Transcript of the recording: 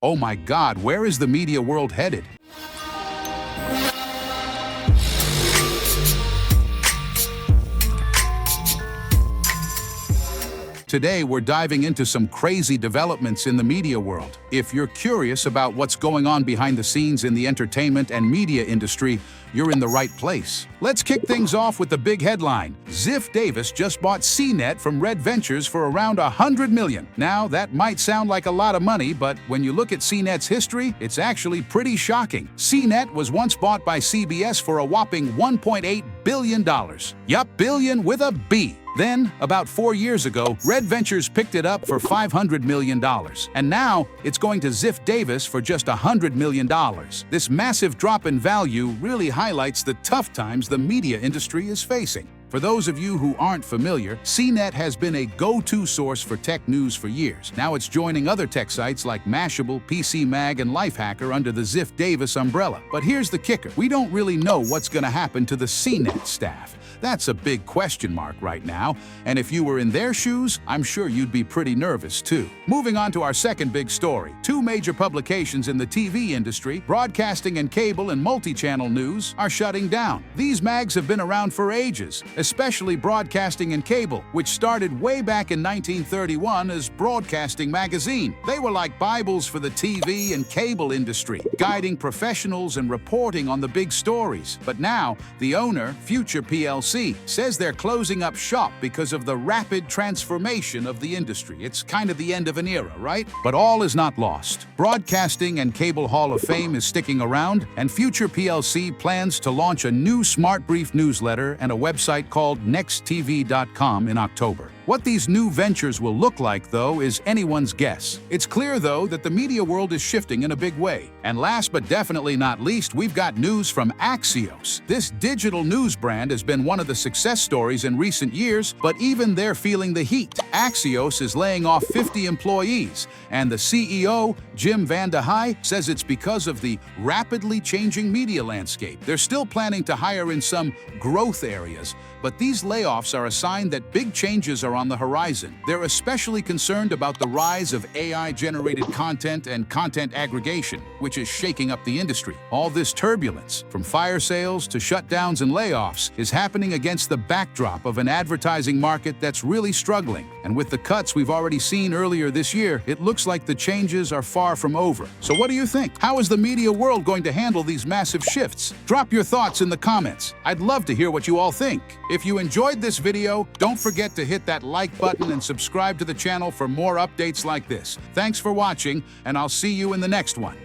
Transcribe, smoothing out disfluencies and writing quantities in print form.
Oh my God, where is the media world headed? Today, we're diving into some crazy developments in the media world. If you're curious about what's going on behind the scenes in the entertainment and media industry, you're in the right place. Let's kick things off with the big headline. Ziff Davis just bought CNet from Red Ventures for around $100 million. Now, that might sound like a lot of money, but when you look at CNet's history, it's actually pretty shocking. CNet was once bought by CBS for a whopping $1.8 billion. Yup, billion with a B. Then, about 4 years ago, Red Ventures picked it up for $500 million. And now, it's going to Ziff Davis for just $100 million. This massive drop in value really highlights the tough times the media industry is facing. For those of you who aren't familiar, CNet has been a go-to source for tech news for years. Now it's joining other tech sites like Mashable, PC Mag, and Lifehacker under the Ziff Davis umbrella. But here's the kicker. We don't really know what's going to happen to the CNet staff. That's a big question mark right now, and if you were in their shoes, I'm sure you'd be pretty nervous too. Moving on to our second big story. Two major publications in the TV industry, Broadcasting Cable and Multichannel News, are shutting down. These mags have been around for ages, especially Broadcasting Cable, which started way back in 1931 as Broadcasting Magazine. They were like Bibles for the TV and cable industry, guiding professionals and reporting on the big stories. But now, the owner, Future PLC, says they're closing up shop because of the rapid transformation of the industry. It's kind of the end of an era, right? But all is not lost. Broadcasting and Cable Hall of Fame is sticking around, and Future PLC plans to launch a new Smart Brief newsletter and a website called nexttv.com in October. What these new ventures will look like, though, is anyone's guess. It's clear, though, that the media world is shifting in a big way. And last but definitely not least, we've got news from Axios. This digital news brand has been one of the success stories in recent years, but even they're feeling the heat. Axios is laying off 50 employees, and the CEO, Jim Van de Heye, says it's because of the rapidly changing media landscape. They're still planning to hire in some growth areas, but these layoffs are a sign that big changes are on the horizon. They're especially concerned about the rise of AI-generated content and content aggregation, which is shaking up the industry. All this turbulence, from fire sales to shutdowns and layoffs, is happening against the backdrop of an advertising market that's really struggling. And with the cuts we've already seen earlier this year, it looks like the changes are far from over. So what do you think? How is the media world going to handle these massive shifts? Drop your thoughts in the comments. I'd love to hear what you all think. If you enjoyed this video, don't forget to hit that like button and subscribe to the channel for more updates like this. Thanks for watching, and I'll see you in the next one.